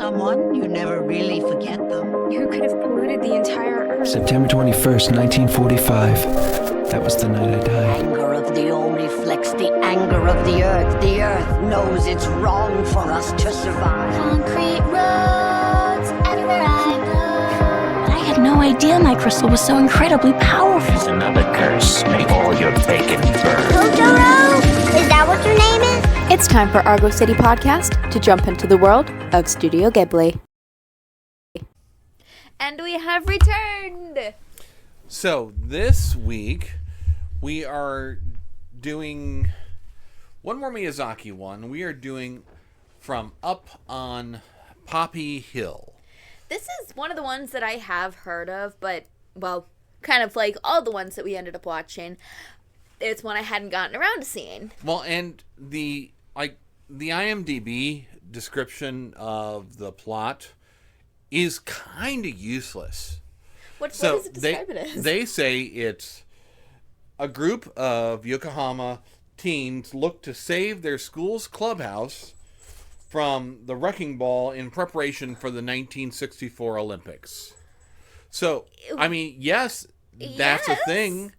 someone, you never really forget them. Who could have polluted the entire Earth? September 21st, 1945. That was the night I died. Anger of the old reflects the anger of the earth. The earth knows it's wrong for us to survive. Concrete roads everywhere I go. But I had no idea my crystal was so incredibly powerful. There's another curse. Make all your bacon burn. Totoro? Is that what your name is? It's time for Argo City Podcast to jump into the world of Studio Ghibli. And we have returned! So, this week, we are doing one more Miyazaki one. We are doing From Up on Poppy Hill. This is one of the ones that I have heard of, but, well, kind of like all the ones that we ended up watching. It's one I hadn't gotten around to seeing. Well, and the IMDb description of the plot is kind of useless. What does it describe it as? They say it's a group of Yokohama teens look to save their school's clubhouse from the wrecking ball in preparation for the 1964 Olympics. So, I mean, yes, that's a thing.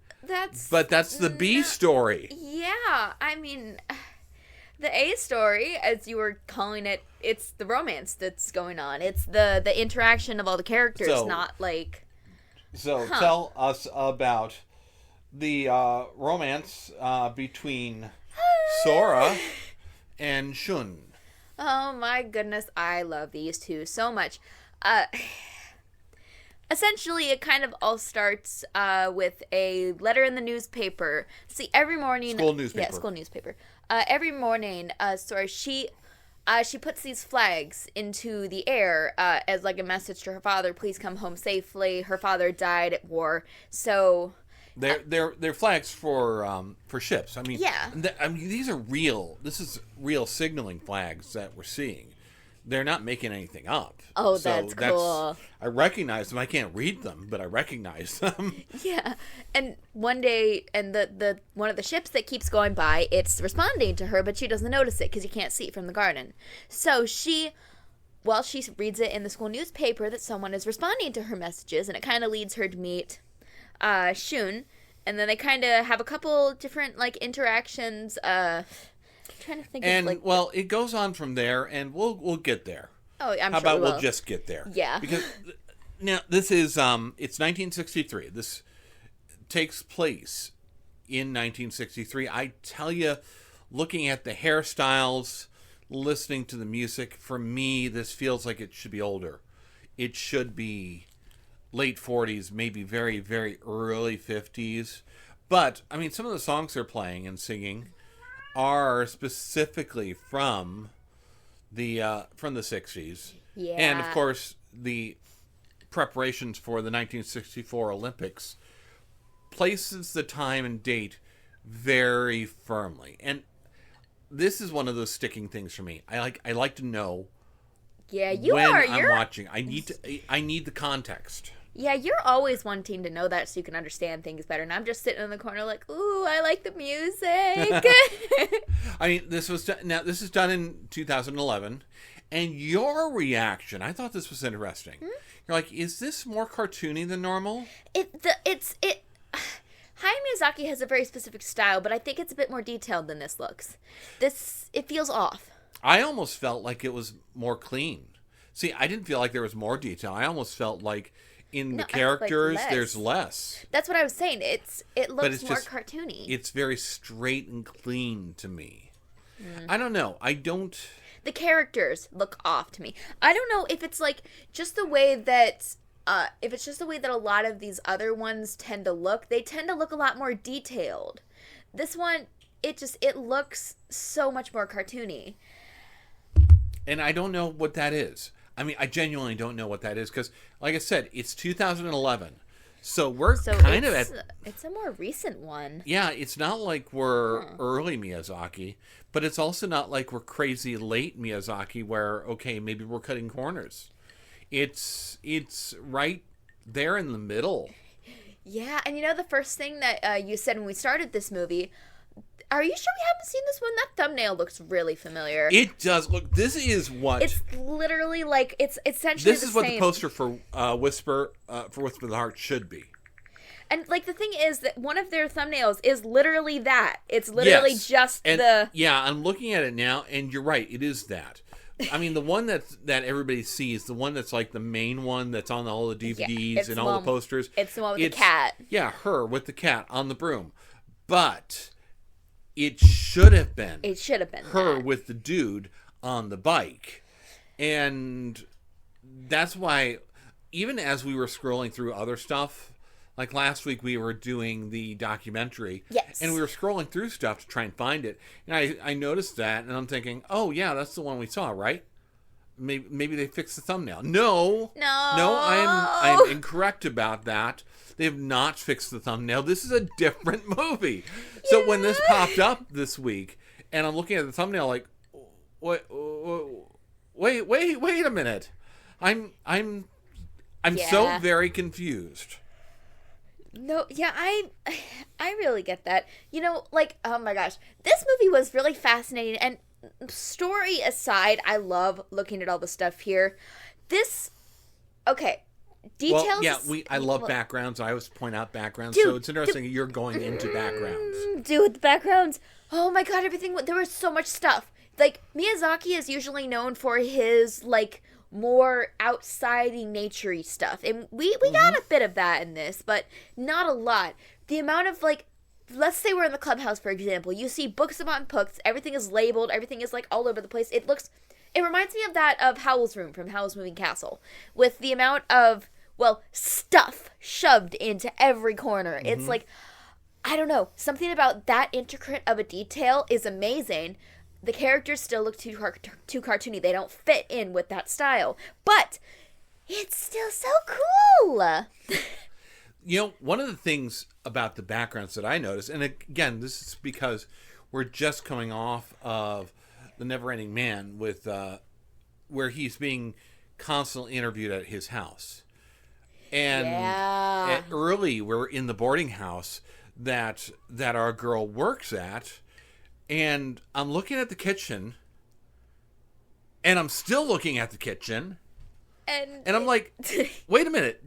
But that's the B story. Yeah, I mean, the A story, as you were calling it, it's the romance that's going on. It's the interaction of all the characters, not like... So tell us about the romance between Sora and Shun. Oh my goodness, I love these two so much. Essentially, it kind of all starts with a letter in the newspaper. See, every morning... School newspaper. Yeah, school newspaper. Every morning, Sora, she puts these flags into the air as like a message to her father, please come home safely. Her father died at war, so... They're flags for ships. I mean, yeah. These are real. This is real signaling flags that we're seeing. They're not making anything up. Oh, that's cool. I recognize them. I can't read them, but I recognize them. Yeah. And one day, and the one of the ships that keeps going by, it's responding to her, but she doesn't notice it because you can't see it from the garden. So she reads it in the school newspaper that someone is responding to her messages, and it kind of leads her to meet Shun. And then they kind of have a couple different, like, interactions, trying to think and of, like, well, it goes on from there, and we'll get there. Oh, I'm How sure about we'll we'll just get there? Yeah. Because now this is it's 1963. This takes place in 1963. I tell you, looking at the hairstyles, listening to the music, for me, this feels like it should be older. It should be late 40s, maybe very, very early 50s. But I mean, some of the songs they're playing and singing are specifically from the 60s. Yeah. And of course the preparations for the 1964 Olympics places the time and date very firmly. And this is one of those sticking things for me. I like to know I'm watching. I need the context. Yeah, you're always wanting to know that so you can understand things better. And I'm just sitting in the corner like, ooh, I like the music. I mean, this is done in 2011, and your reaction, I thought this was interesting. You're like, is this more cartoony than normal? Hayao Miyazaki has a very specific style, but I think it's a bit more detailed than this looks. It feels off. I almost felt like it was more clean. See, I didn't feel like there was more detail. I almost felt like the characters, there's less. That's what I was saying. It looks more cartoony. It's very straight and clean to me. I don't know. The characters look off to me. I don't know if it's like just the way that a lot of these other ones tend to look. They tend to look a lot more detailed. This one, it looks so much more cartoony. And I don't know what that is. I mean, I genuinely don't know what that is because, like I said, it's 2011. So we're kind of at... It's a more recent one. Yeah, it's not like we're early Miyazaki, but it's also not like we're crazy late Miyazaki where, okay, maybe we're cutting corners. It's right there in the middle. Yeah, and you know the first thing that you said when we started this movie, Are you sure we haven't seen this one? That thumbnail looks really familiar. It does. Look, this is what... It's literally like, it's essentially This is what the poster for Whisper the Heart should be. And, like, the thing is that one of their thumbnails is literally that. It's literally just the... Yeah, I'm looking at it now, and you're right. It is that. I mean, the one that everybody sees, the one that's, like, the main one that's on all the DVDs and all the posters. It's the one with the cat. Yeah, her with the cat on the broom. But... It should have been. It should have been her that. with the dude on the bike. And that's why, even as we were scrolling through other stuff, like last week we were doing the documentary. Yes. And we were scrolling through stuff to try and find it. And I noticed that, and I'm thinking, oh, yeah, that's the one we saw, right? Maybe they fixed the thumbnail. No, I'm incorrect about that. They have not fixed the thumbnail. This is a different movie. So when this popped up this week, and I'm looking at the thumbnail, like, wait a minute, I'm so very confused. No, yeah, I really get that. You know, like, oh my gosh, this movie was really fascinating, and story aside, I love looking at all the stuff here. Details. Well, yeah, I love backgrounds. I always point out backgrounds, so it's interesting you're going into backgrounds. Dude, the backgrounds. Oh my god, everything. There was so much stuff. Like, Miyazaki is usually known for his, like, more outsidey, naturey stuff. And we got a bit of that in this, but not a lot. The amount of, like, let's say we're in the clubhouse, for example. You see books upon books. Everything is labeled. Everything is, like, all over the place. It reminds me of Howl's Room from Howl's Moving Castle. With the amount of, well, stuff shoved into every corner. Mm-hmm. It's like, I don't know. Something about that intricate of a detail is amazing. The characters still look too cartoony. They don't fit in with that style. But it's still so cool. You know, one of the things about the backgrounds that I noticed, and again, this is because we're just coming off of The Never-Ending Man with where he's being constantly interviewed at his house. And early, we're in the boarding house that our girl works at, and I'm looking at the kitchen, and I'm still looking at the kitchen, and I'm like, wait a minute,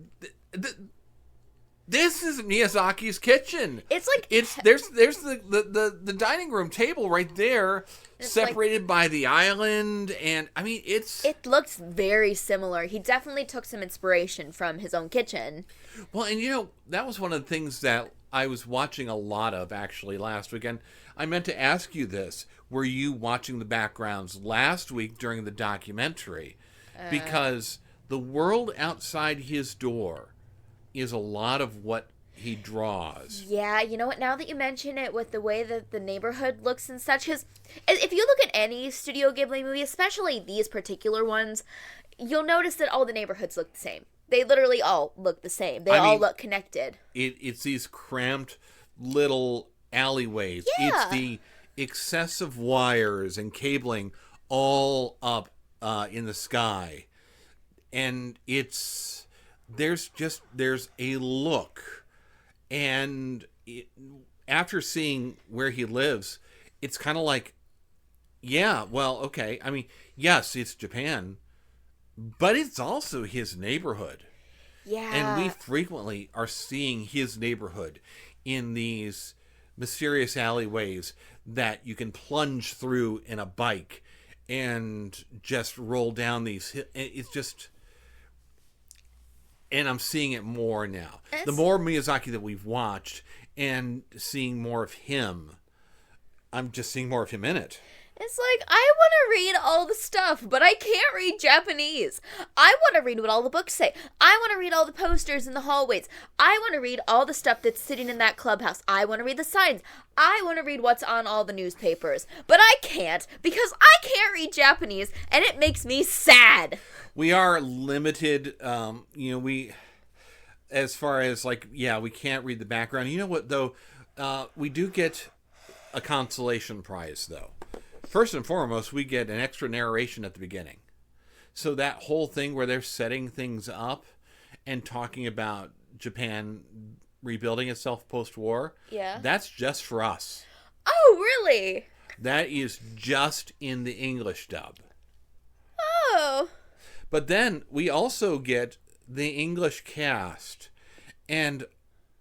this is Miyazaki's kitchen. It's like there's the dining room table right there, separated by the island, and I mean it looks very similar. He definitely took some inspiration from his own kitchen. Well, and you know, that was one of the things that I was watching a lot of actually last weekend. I meant to ask you this: were you watching the backgrounds last week during the documentary? Because the world outside his door is a lot of what he draws. Yeah, you know what? Now that you mention it, with the way that the neighborhood looks and such, because if you look at any Studio Ghibli movie, especially these particular ones, you'll notice that all the neighborhoods look the same. They literally all look the same. They all look connected. It's these cramped little alleyways. Yeah. It's the excessive wires and cabling all up in the sky. And there's a look. And after seeing where he lives, it's kind of like, yeah, well, okay. I mean, yes, it's Japan, but it's also his neighborhood. Yeah. And we frequently are seeing his neighborhood in these mysterious alleyways that you can plunge through in a bike and just roll down these. It's just... And I'm seeing it more now. The more Miyazaki that we've watched and seeing more of him, I'm just seeing more of him in it. It's like, I want to read all the stuff, but I can't read Japanese. I want to read what all the books say. I want to read all the posters in the hallways. I want to read all the stuff that's sitting in that clubhouse. I want to read the signs. I want to read what's on all the newspapers. But I can't, because I can't read Japanese, and it makes me sad. We are limited, as far as, we can't read the background. You know what, though? We do get a consolation prize, though. First and foremost, we get an extra narration at the beginning. So that whole thing where they're setting things up and talking about Japan rebuilding itself post-war, that's just for us. Oh, really? That is just in the English dub. Oh. But then we also get the English cast. And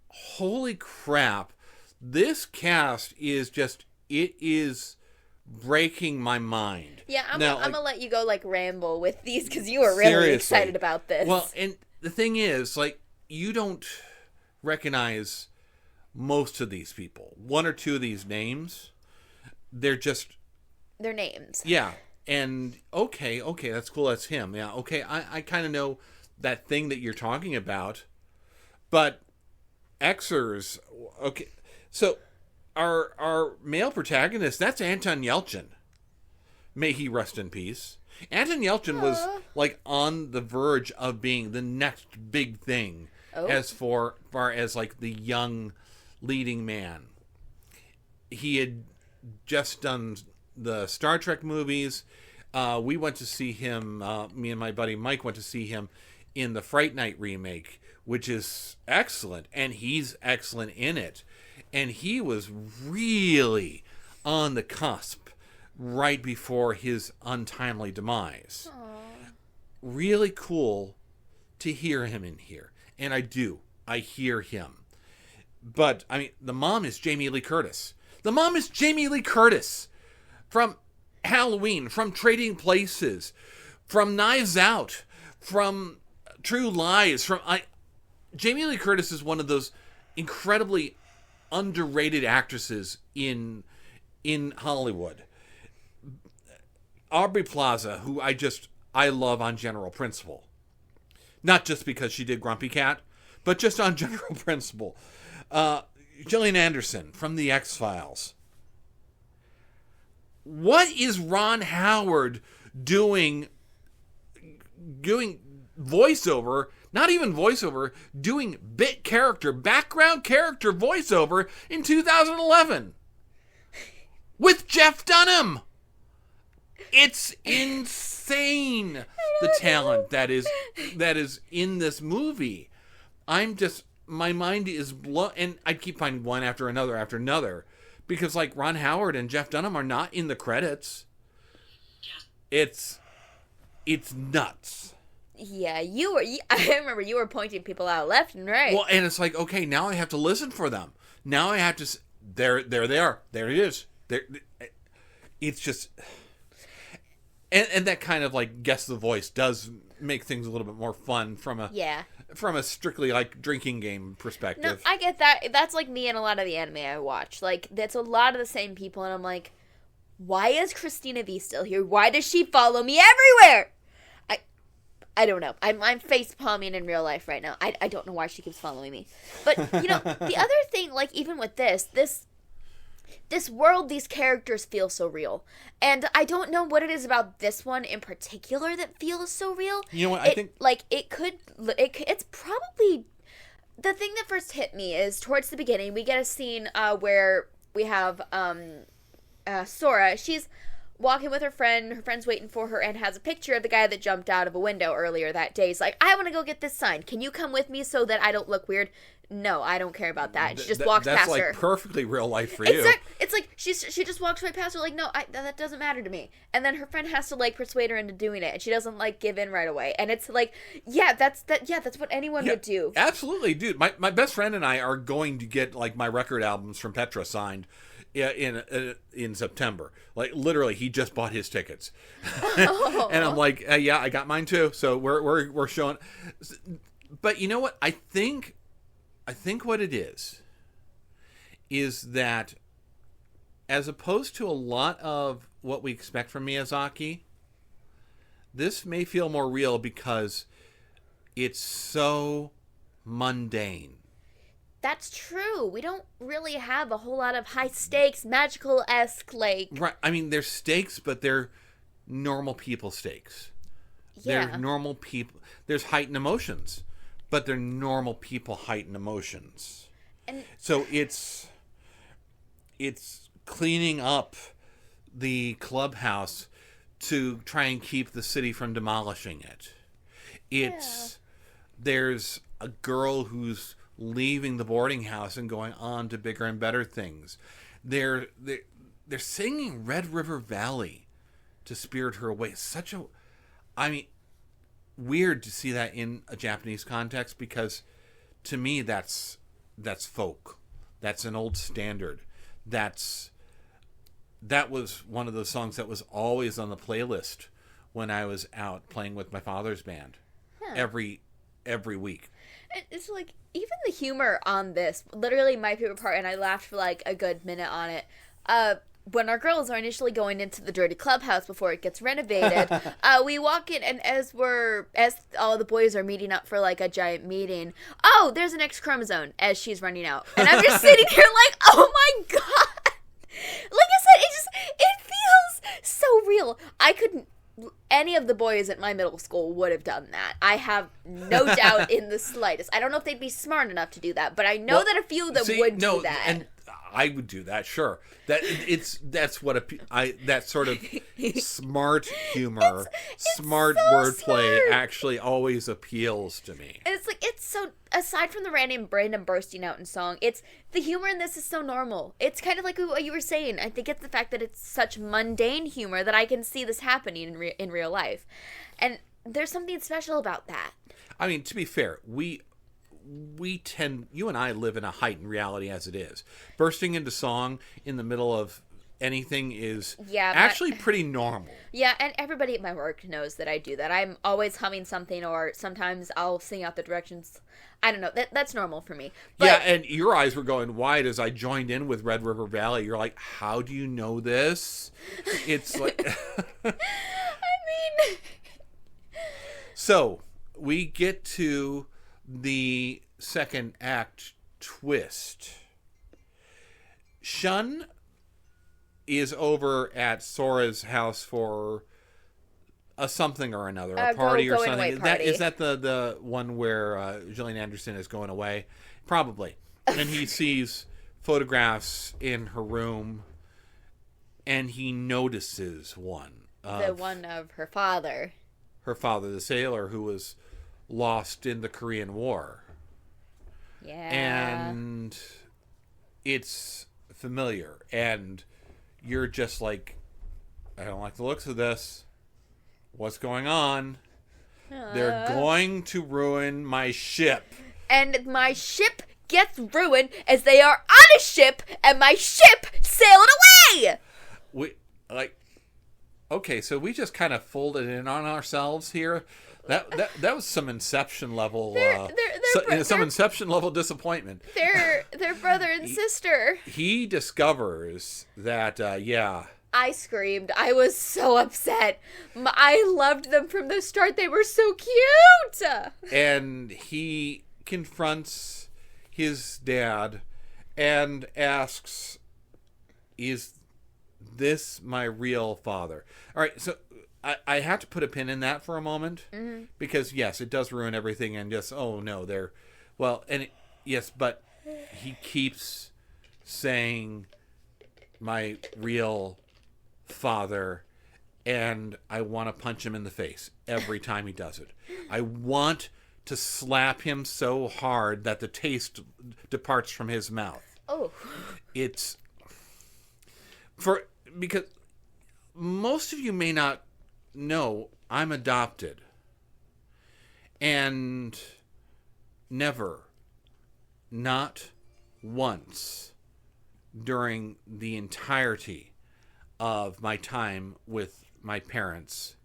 holy crap, this cast is just, it is breaking my mind. Yeah, I'm Now, going to let you go, like, ramble with these because you were really seriously. excited about this. Well, and the thing is, like, you don't recognize most of these people. One or two of these names, they're names. Yeah. And okay, that's cool. That's him. Yeah. Okay. I kind of know that thing that you're talking about, but Xers. Okay. So our male protagonist, that's Anton Yelchin. May he rest in peace. Anton Yelchin was like on the verge of being the next big thing as far as like the young leading man. He had just done the Star Trek movies. We went to see him, me and my buddy Mike went to see him in the Fright Night remake, which is excellent, and he's excellent in it. And he was really on the cusp right before his untimely demise. Aww. Really cool to hear him in here. And I hear him. But, I mean, the mom is Jamie Lee Curtis. From Halloween, from Trading Places, from Knives Out, from True Lies. Jamie Lee Curtis is one of those incredibly underrated actresses in Hollywood. Aubrey Plaza, who I love on general principle. Not just because she did Grumpy Cat, but just on general principle. Gillian Anderson from The X-Files. What is Ron Howard doing voiceover, not even voiceover, doing background character voiceover in 2011 with Jeff Dunham? It's insane, the talent that is in this movie. My mind is blown, and I keep finding one after another, because like Ron Howard and Jeff Dunham are not in the credits. It's nuts. Yeah, I remember you were pointing people out left and right. Well, and it's like, okay, now I have to listen for them. Now I have to. There they are. There it is. It's just. And that kind of like guess the voice does make things a little bit more fun from a strictly like drinking game perspective. No, I get that. That's like me and a lot of the anime I watch. Like that's a lot of the same people, and I'm like, why is Christina V still here? Why does she follow me everywhere? I don't know. I'm face palming in real life right now. I don't know why she keeps following me. But you know, the other thing, like even with this world, these characters feel so real. And I don't know what it is about this one in particular that feels so real. You know what? I think like it's probably the thing that first hit me is towards the beginning we get a scene where we have Sora. She's walking with her friend's waiting for her, and has a picture of the guy that jumped out of a window earlier that day. He's like, I want to go get this sign. Can you come with me so that I don't look weird? No, I don't care about that. And she just walks past her. That's like perfectly real life for you. It's like she just walks right past her like, no, that doesn't matter to me. And then her friend has to like persuade her into doing it, and she doesn't like give in right away. And it's like, that's what anyone would do. Absolutely, dude. My best friend and I are going to get like my record albums from Petra signed in September. Like literally, he just bought his tickets, and I'm like, yeah, I got mine too. So we're showing. But you know what? I think what it is that as opposed to a lot of what we expect from Miyazaki, this may feel more real because it's so mundane. That's true. We don't really have a whole lot of high stakes, magical-esque, like... Right. I mean, there's stakes, but they're normal people stakes. Yeah. They're normal people. There's heightened emotions, but they're normal people heightened emotions. And so it's cleaning up the clubhouse to try and keep the city from demolishing it. There's a girl who's leaving the boarding house and going on to bigger and better things. they're singing Red River Valley to spirit her away. Weird to see that in a Japanese context, because to me that's folk. That's an old standard. That was one of those songs that was always on the playlist when I was out playing with my father's band. Every week. It's like, even the humor on this, literally my favorite part, and I laughed for like a good minute on it. When our girls are initially going into the dirty clubhouse before it gets renovated, we walk in, and as all the boys are meeting up for like a giant meeting, oh, there's an X chromosome as she's running out, and I'm just sitting here like, oh my god! Like I said, it feels so real. Any of the boys at my middle school would have done that. I have no doubt in the slightest. I don't know if they'd be smart enough to do that, but I know that a few of them would do that. And I would do that, sure. That's that sort of smart humor, smart wordplay actually always appeals to me. And it's so, aside from the random bursting out in song, the humor in this is so normal. It's kind of like what you were saying. I think it's the fact that it's such mundane humor that I can see this happening in real life. And there's something special about that. I mean, to be fair, you and I live in a heightened reality as it is. Bursting into song in the middle of anything is actually pretty normal. Yeah, and everybody at my work knows that I do that. I'm always humming something, or sometimes I'll sing out the directions. I don't know. That's normal for me. But, yeah, and your eyes were going wide as I joined in with Red River Valley. You're like, how do you know this? It's like... I mean... So, we get to the second act twist. Shun is over at Sora's house for a something or another, a party or something. Is that the one where Gillian Anderson is going away? Probably. And he sees photographs in her room, and he notices one. The one of her father. Her father, the sailor who was lost in the Korean War. Yeah. And it's familiar. And you're just like, I don't like the looks of this. What's going on? They're going to ruin my ship. And my ship gets ruined as they are on a ship, and my ship sailed away! Okay, so we just kind of folded in on ourselves here. That was some Inception level. Some Inception level disappointment. They're brother and sister. He discovers that I screamed. I was so upset. I loved them from the start. They were so cute. And he confronts his dad and asks, "Is this my real father?" All right, so I have to put a pin in that for a moment, because yes, it does ruin everything, and just but he keeps saying my real father, and I want to punch him in the face every time he does it. I want to slap him so hard that the taste departs from his mouth. Oh. Because most of you may not know I'm adopted. And never, not once, during the entirety of my time with my parents,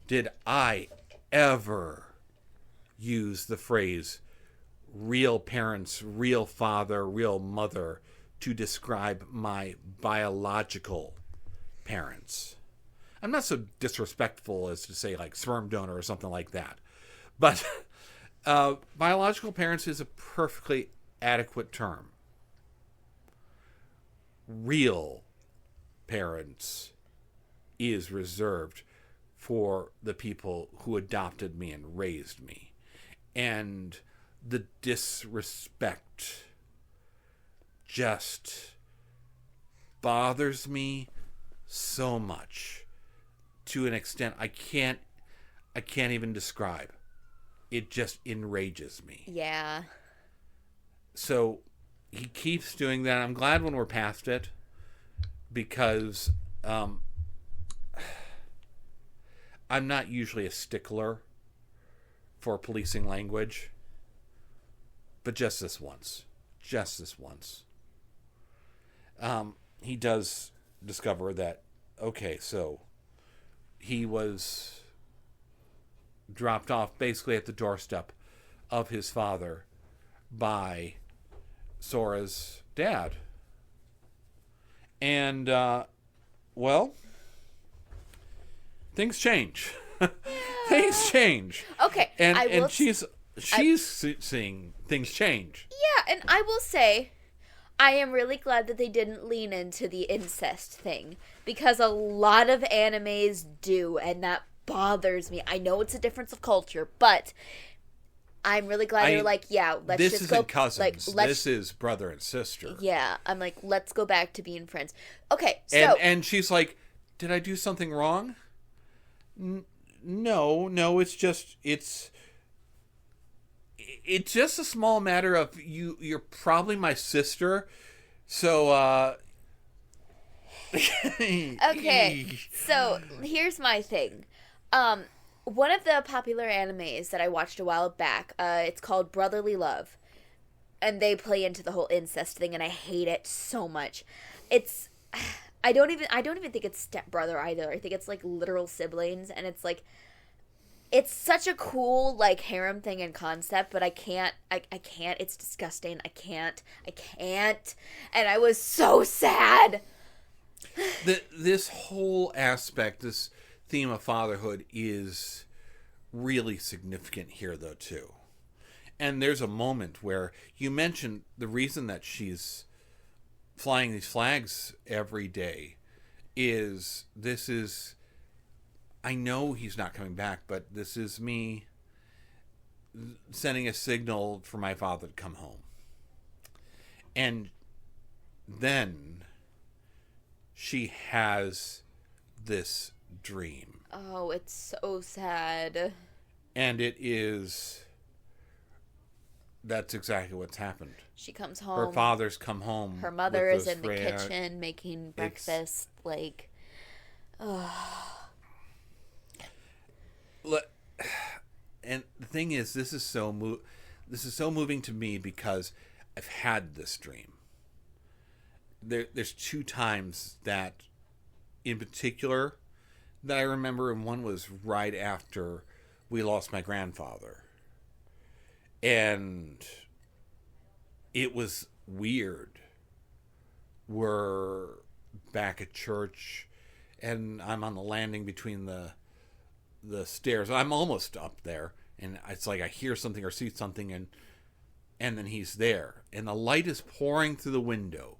did I ever use the phrase real parents, real father, real mother to describe my biological parents. I'm not so disrespectful as to say like sperm donor or something like that. But biological parents is a perfectly adequate term. Real parents is reserved for the people who adopted me and raised me. And the disrespect just bothers me so much, to an extent I can't even describe. It just enrages me. Yeah. So he keeps doing that. I'm glad when we're past it, because I'm not usually a stickler for policing language, but just this once, he does discover that, okay, so he was dropped off basically at the doorstep of his father by Sora's dad. And, well, things change. Things change. Okay. And she's seeing things change. Yeah, and I will say, I am really glad that they didn't lean into the incest thing, because a lot of animes do, and that bothers me. I know it's a difference of culture, but I'm really glad they're like, yeah, let's this just isn't go. cousins. Like, this is brother and sister. Yeah, I'm like, let's go back to being friends. Okay, so and she's like, did I do something wrong? No, it's just a small matter of you're probably my sister, so okay, so here's my thing. One of the popular animes that I watched a while back, it's called Brotherly Love, and they play into the whole incest thing, and I hate it so much. I don't even think it's stepbrother either. I think it's like literal siblings, and it's like, it's such a cool like harem thing and concept, but I can't. It's disgusting. I can't. And I was so sad. This whole aspect, this theme of fatherhood, is really significant here, though, too. And there's a moment where you mentioned the reason that she's flying these flags every day is I know he's not coming back, but this is me sending a signal for my father to come home. And then she has this dream. Oh, it's so sad. And that's exactly what's happened. She comes home. Her father's come home. Her mother is in the kitchen making breakfast. And the thing is, this is so moving to me because I've had this dream. There's two times that, in particular, that I remember, and one was right after we lost my grandfather. And it was weird. We're back at church, and I'm on the landing between the stairs. I'm almost up there, and it's like I hear something or see something, and then he's there. And the light is pouring through the window.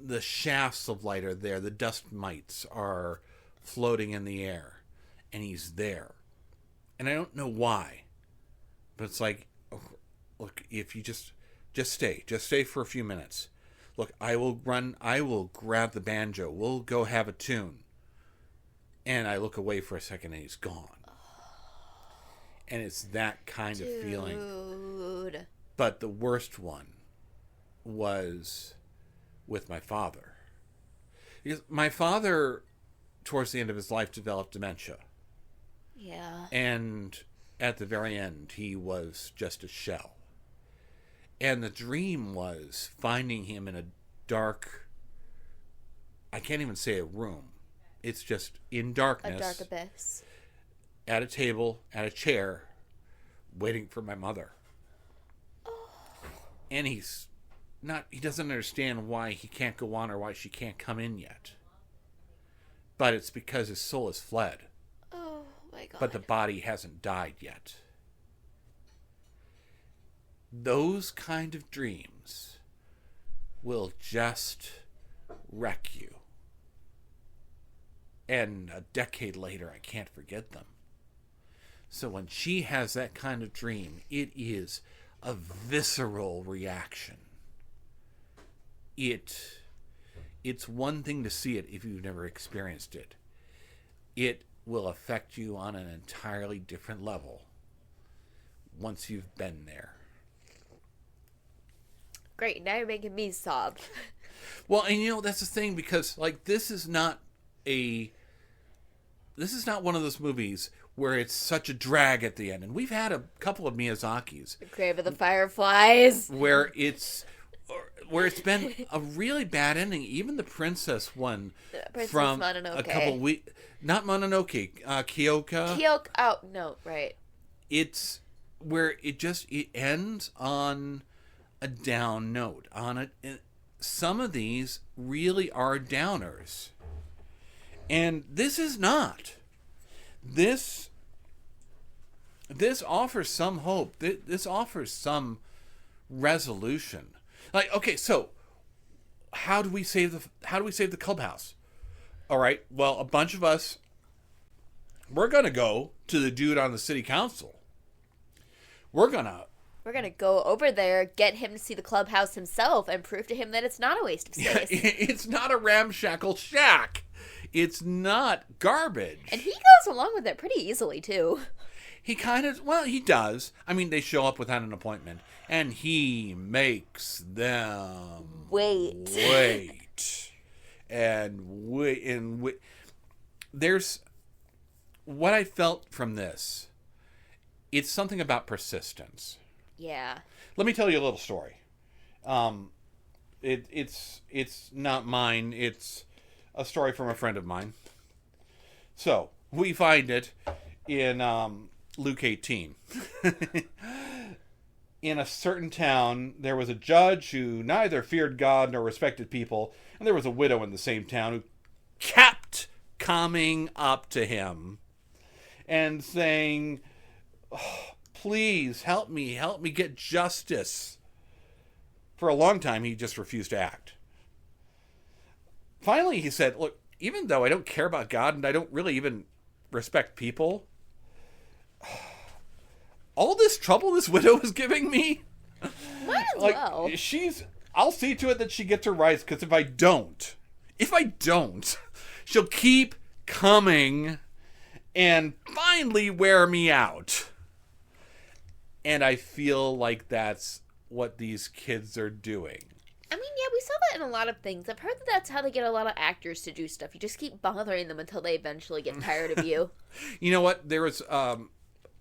The shafts of light are there. The dust mites are floating in the air, and he's there. And I don't know why. But it's like, oh, look, if you just stay for a few minutes. Look, I will grab the banjo. We'll go have a tune. And I look away for a second and he's gone. And it's that kind of feeling. But the worst one was with my father. Because my father, towards the end of his life, developed dementia. Yeah. And at the very end, he was just a shell. And the dream was finding him in a dark, I can't even say a room. It's just in darkness. A dark abyss. At a table, at a chair, waiting for my mother. Oh. And he doesn't understand why he can't go on or why she can't come in yet. But it's because his soul has fled. Oh my God. But the body hasn't died yet. Those kind of dreams will just wreck you. And a decade later, I can't forget them. So when she has that kind of dream, it is a visceral reaction. It's one thing to see it if you've never experienced it. It will affect you on an entirely different level once you've been there. great. Now you're making me sob. Well, and that's the thing, because like this is not one of those movies where it's such a drag at the end. And we've had a couple of Miyazaki's. The Grave of the Fireflies. Where it's been a really bad ending. Even the Princess one from Mononoke. a couple weeks. Not Mononoke. Kyoka. Oh, no, right. It's where it ends on a down note. Some of these really are downers. And this is not. This offers some hope. This offers some resolution. Like, okay, so how do we save the clubhouse? All right. Well, a bunch of us, we're going to go to the dude on the city council. We're going to go over there, get him to see the clubhouse himself, and prove to him that it's not a waste of space. It's not a ramshackle shack. It's not garbage. And he goes along with it pretty easily, too. He he does. I mean, they show up without an appointment, and he makes them wait. There's what I felt from this. It's something about persistence. Yeah. Let me tell you a little story. It's not mine. It's a story from a friend of mine. So we find it in Luke 18. In a certain town, there was a judge who neither feared God nor respected people, and there was a widow in the same town who kept coming up to him and saying, oh, please help me get justice. For a long time, he just refused to act. Finally, he said, look, even though I don't care about God and I don't really even respect people, all this trouble this widow is giving me, might as well. I'll see to it that she gets her rights, because if I don't, she'll keep coming and finally wear me out. And I feel like that's what these kids are doing. I mean, yeah, we saw that in a lot of things. I've heard that that's how they get a lot of actors to do stuff. You just keep bothering them until they eventually get tired of you. You know what? There was a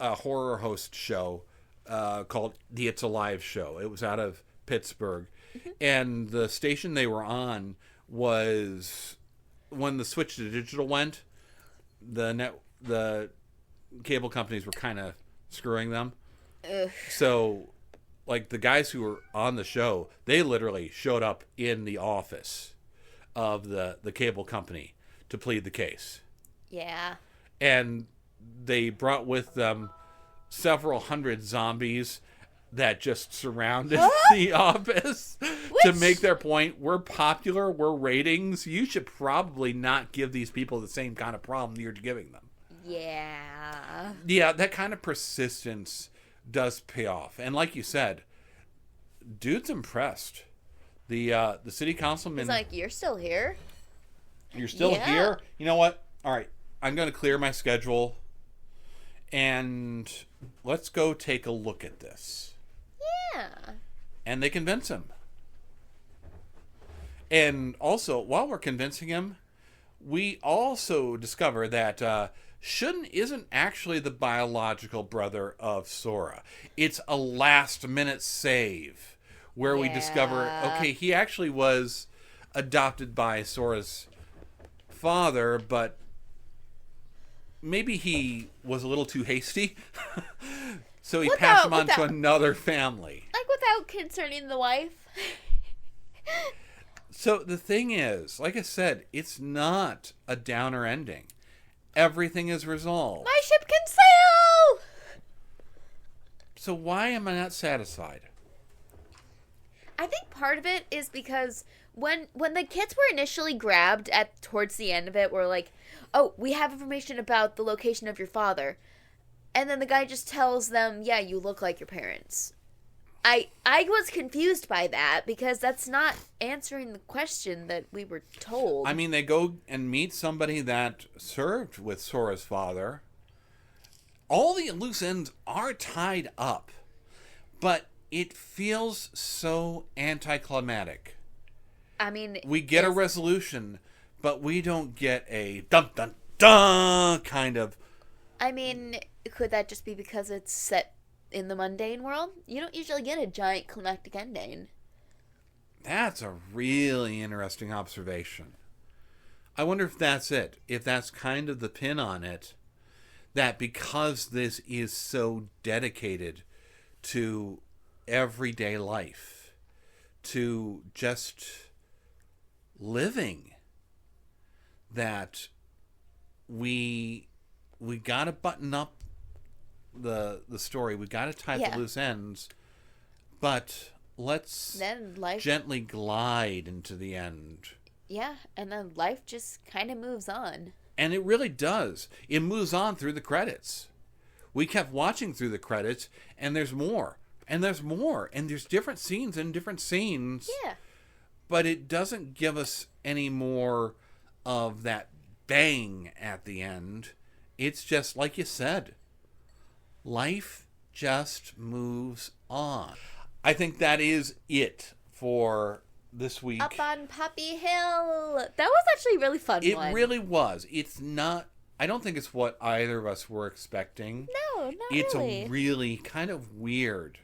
horror host show called the It's Alive show. It was out of Pittsburgh. Mm-hmm. And the station they were on was, when the switch to digital went, the cable companies were kind of screwing them. Ugh. So, like, the guys who were on the show, they literally showed up in the office of the cable company to plead the case. Yeah. And they brought with them several hundred zombies that just surrounded the office to make their point. We're popular, we're ratings. You should probably not give these people the same kind of problem you're giving them. Yeah. Yeah, that kind of persistence does pay off. And like you said, dude's impressed. The city councilman... He's like, you're still here? You're still here? You know what? All right, I'm going to clear my schedule, and let's go take a look at this. Yeah. And they convince him. And also, while we're convincing him, we also discover that Shun isn't actually the biological brother of Sora. It's a last-minute save where we discover, okay, he actually was adopted by Sora's father, but maybe he was a little too hasty. So he passed him on to another family. Like, without concerning the wife? So the thing is, like I said, it's not a downer ending. Everything is resolved. My ship can sail! So why am I not satisfied? I think part of it is because when the kids were initially grabbed towards the end of it, we're like, oh, we have information about the location of your father. And then the guy just tells them, yeah, you look like your parents. I was confused by that because that's not answering the question that we were told. I mean, they go and meet somebody that served with Sora's father. All the loose ends are tied up. But it feels so anticlimactic. I mean, we get a resolution, but we don't get a dun dun dun kind of. I mean, could that just be because it's set in the mundane world? You don't usually get a giant climactic ending. That's a really interesting observation. I wonder if that's it. If that's kind of the pin on it, that because this is so dedicated to everyday life, to just living, that we got to button up the story. We got to tie the loose ends, but let's then gently glide into the end. Yeah, and then life just kind of moves on. And it really does. It moves on through the credits. We kept watching through the credits, and there's more. And there's more. And there's different scenes and different scenes. Yeah. But it doesn't give us any more of that bang at the end. It's just, like you said, life just moves on. I think that is it for this week. Up on Poppy Hill. That was actually a really fun one. It really was. It's not, I don't think it's what either of us were expecting. No, not it's really. It's a really kind of weird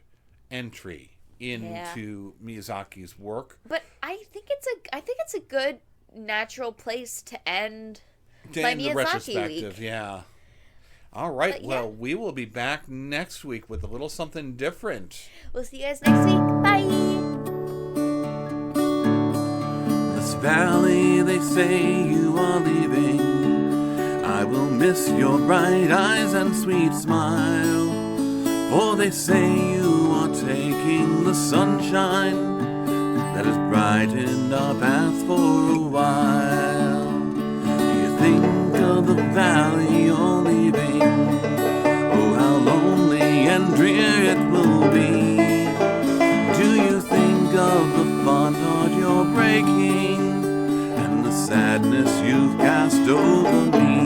entry into Miyazaki's work. But I think it's a good natural place to end by the Miyazaki retrospective, week. Yeah. All right. But, well, we will be back next week with a little something different. We'll see you guys next week. Bye. This valley, they say you are leaving. I will miss your bright eyes and sweet smile. For they say you are taking the sunshine that has brightened our path for a while. Do you think of the valley you're leaving? Oh, how lonely and drear it will be. Do you think of the fond heart you're breaking and the sadness you've cast over me?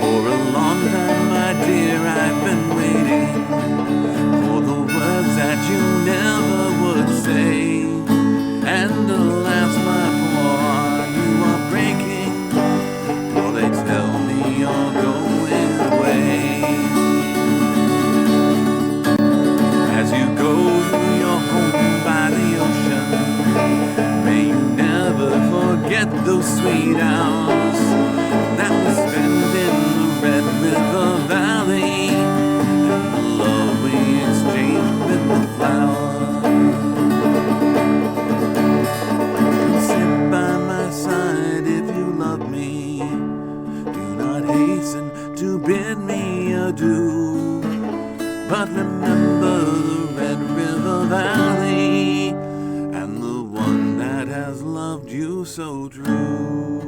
For a long time, my dear, I've been waiting for the words that you never would say. And alas, my poor, you are breaking, for they tell me you're going away. As you go to your home by the ocean, may you never forget those sweet hours that we spent in the Red River Valley, and the love we exchanged with the flowers. Sit by my side if you love me. Do not hasten to bid me adieu. But remember the Red River Valley and the one that has loved you so true.